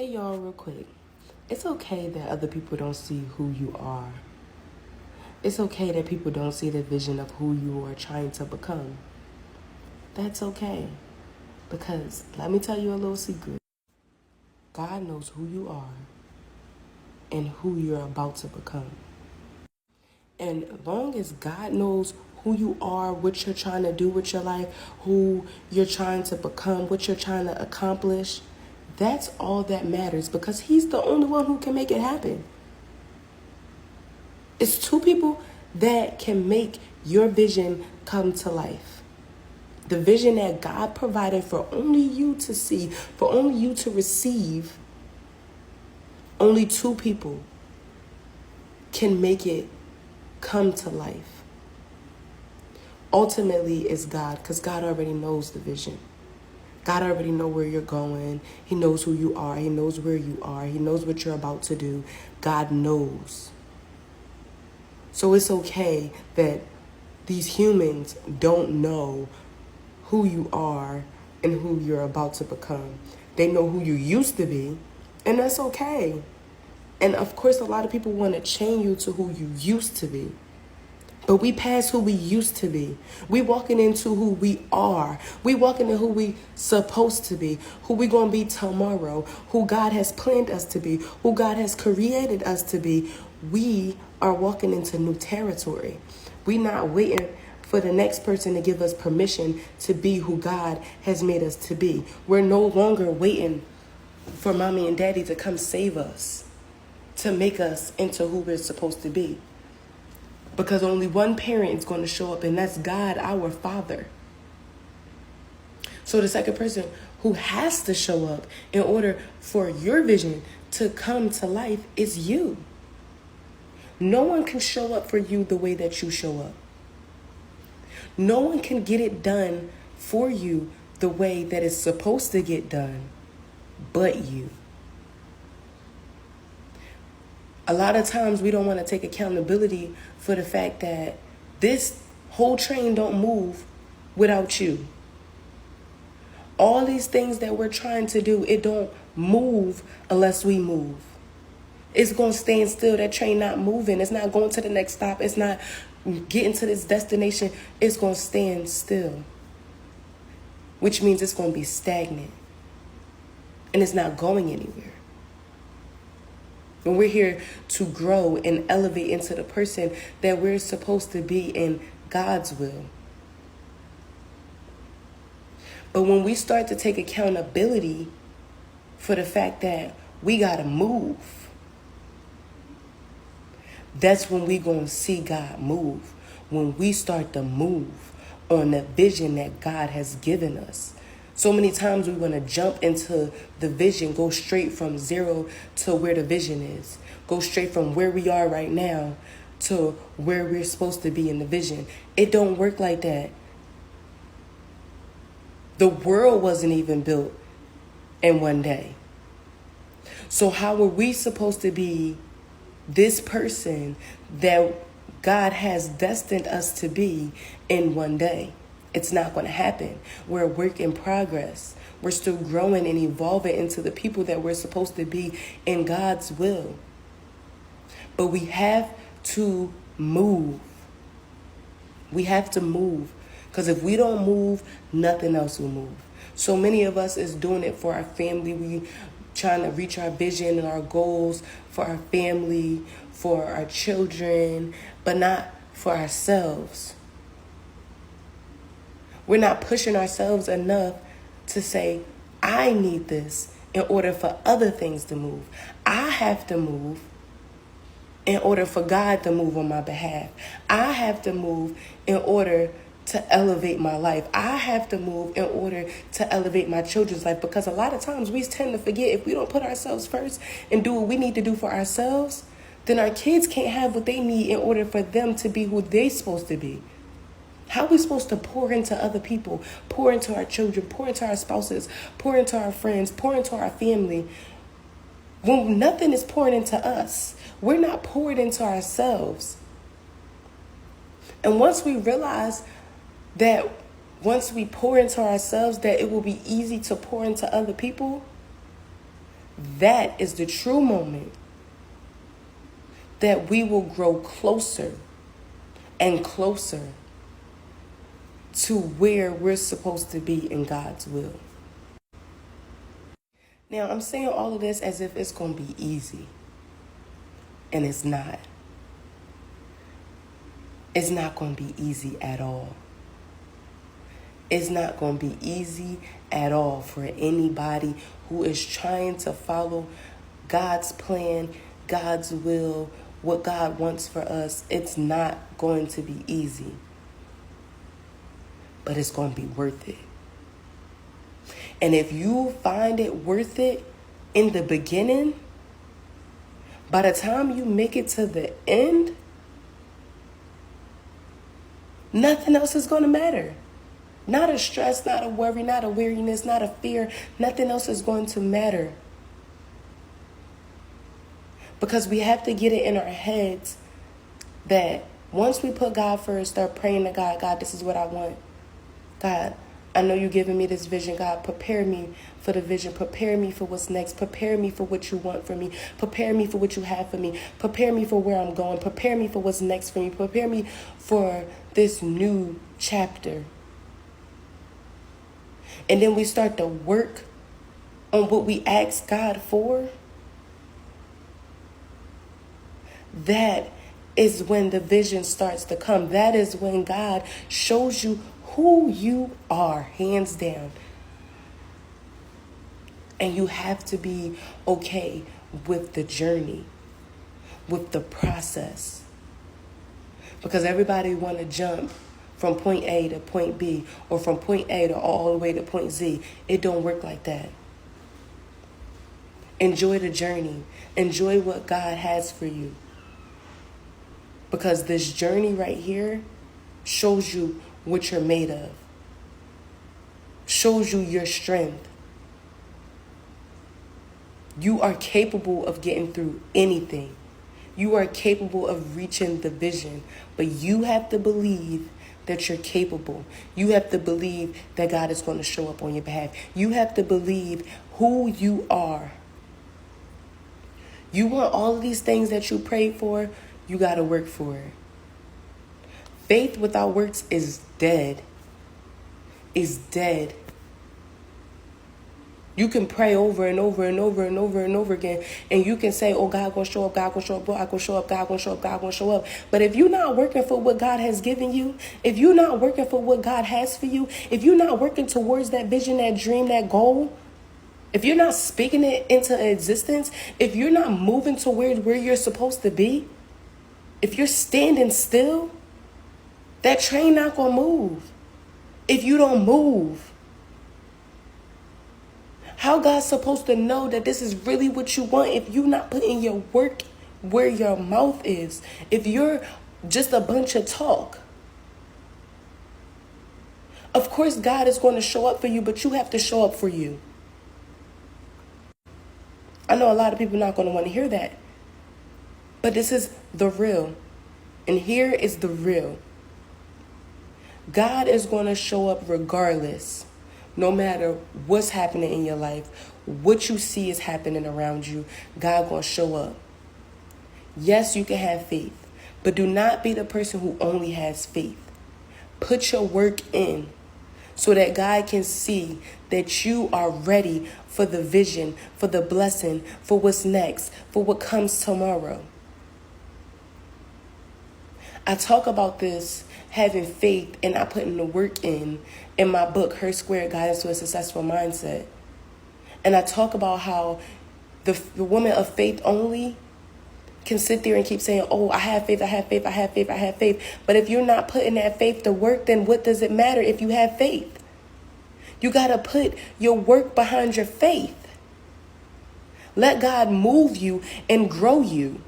Hey y'all, real quick. It's okay that other people don't see who you are. It's okay that people don't see the vision of who you are trying to become. That's okay. Because let me tell you a little secret. God knows who you are and who you're about to become. And long as God knows who you are, what you're trying to do with your life, who you're trying to become, what you're trying to accomplish, that's all that matters because He's the only one who can make it happen. It's two people that can make your vision come to life. The vision that God provided for only you to see, for only you to receive, only two people can make it come to life. Ultimately, it's God, because God already knows the vision. God already knows where you're going. He knows who you are. He knows where you are. He knows what you're about to do. God knows. So it's okay that these humans don't know who you are and who you're about to become. They know who you used to be, and that's okay. And of course, a lot of people want to chain you to who you used to be. But we pass who we used to be. We walking into who we are. We walking into who we supposed to be, who we going to be tomorrow, who God has planned us to be, who God has created us to be. We are walking into new territory. We not waiting for the next person to give us permission to be who God has made us to be. We're no longer waiting for mommy and daddy to come save us, to make us into who we're supposed to be. Because only one parent is going to show up, and that's God, our Father. So the second person who has to show up in order for your vision to come to life is you. No one can show up for you the way that you show up. No one can get it done for you the way that it's supposed to get done but you. A lot of times we don't want to take accountability for the fact that this whole train don't move without you. All these things that we're trying to do, it don't move unless we move. It's going to stand still. That train not moving. It's not going to the next stop. It's not getting to this destination. It's going to stand still, which means it's going to be stagnant and it's not going anywhere. When we're here to grow and elevate into the person that we're supposed to be in God's will. But when we start to take accountability for the fact that we got to move, that's when we're going to see God move. When we start to move on the vision that God has given us. So many times we want to jump into the vision, go straight from zero to where the vision is. Go straight from where we are right now to where we're supposed to be in the vision. It don't work like that. The world wasn't even built in one day. So how are we supposed to be this person that God has destined us to be in one day? It's not going to happen. We're a work in progress. We're still growing and evolving into the people that we're supposed to be in God's will. But we have to move. We have to move. Because if we don't move, nothing else will move. So many of us is doing it for our family. We trying to reach our vision and our goals for our family, for our children, but not for ourselves. We're not pushing ourselves enough to say, I need this in order for other things to move. I have to move in order for God to move on my behalf. I have to move in order to elevate my life. I have to move in order to elevate my children's life. Because a lot of times we tend to forget, if we don't put ourselves first and do what we need to do for ourselves, then our kids can't have what they need in order for them to be who they're supposed to be. How are we supposed to pour into other people, pour into our children, pour into our spouses, pour into our friends, pour into our family, when nothing is pouring into us? We're not poured into ourselves. And once we realize that once we pour into ourselves, that it will be easy to pour into other people, that is the true moment that we will grow closer and closer to where we're supposed to be in God's will. Now, I'm saying all of this as if it's going to be easy. And it's not. It's not going to be easy at all. It's not going to be easy at all for anybody who is trying to follow God's plan, God's will, what God wants for us. It's not going to be easy. But it's going to be worth it. And if you find it worth it in the beginning, by the time you make it to the end, nothing else is going to matter. Not a stress, not a worry, not a weariness, not a fear. Nothing else is going to matter. Because we have to get it in our heads that once we put God first, start praying to God, God, this is what I want. God, I know you're giving me this vision. God, prepare me for the vision. Prepare me for what's next. Prepare me for what you want for me. Prepare me for what you have for me. Prepare me for where I'm going. Prepare me for what's next for me. Prepare me for this new chapter. And then we start to work on what we ask God for. That is when the vision starts to come. That is when God shows you who you are, hands down. And you have to be okay with the journey, with the process. Because everybody want to jump from point A to point B, or from point A to all the way to point Z. It don't work like that. Enjoy the journey. Enjoy what God has for you. Because this journey right here shows you what you're made of. Shows you your strength. You are capable of getting through anything. You are capable of reaching the vision. But you have to believe that you're capable. You have to believe that God is going to show up on your behalf. You have to believe who you are. You want all of these things that you prayed for, you got to work for it. Faith without works is dead. Is dead. You can pray over and over and over and over and over again. And you can say, oh, God gonna show up, God gonna show up, God gonna show up, God gonna show up, God gonna show up. But if you're not working for what God has given you, if you're not working for what God has for you, if you're not working towards that vision, that dream, that goal, if you're not speaking it into existence, if you're not moving towards where you're supposed to be, if you're standing still, that train not gonna move. If you don't move, how God's supposed to know that this is really what you want if you're not putting your work where your mouth is? If you're just a bunch of talk. Of course, God is going to show up for you, but you have to show up for you. I know a lot of people are not going to want to hear that. But this is the real. And here is the real. God is going to show up regardless. No matter what's happening in your life, what you see is happening around you, God going to show up. Yes, you can have faith, but do not be the person who only has faith. Put your work in so that God can see that you are ready for the vision, for the blessing, for what's next, for what comes tomorrow. I talk about this, having faith and not putting the work in my book, Her Square Guidance to a Successful Mindset. And I talk about how the woman of faith only can sit there and keep saying, oh, I have faith, I have faith, I have faith, I have faith. But if you're not putting that faith to work, then what does it matter if you have faith? You got to put your work behind your faith. Let God move you and grow you.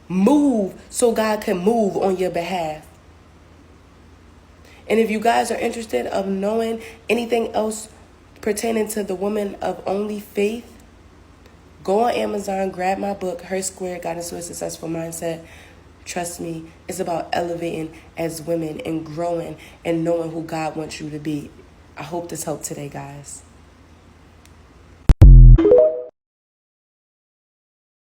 Move so God can move on your behalf. And if you guys are interested of knowing anything else pertaining to the woman of only faith, go on Amazon, grab my book, Her Square Guidance to a Successful Mindset. Trust me, it's about elevating as women and growing and knowing who God wants you to be. I hope this helped today, guys.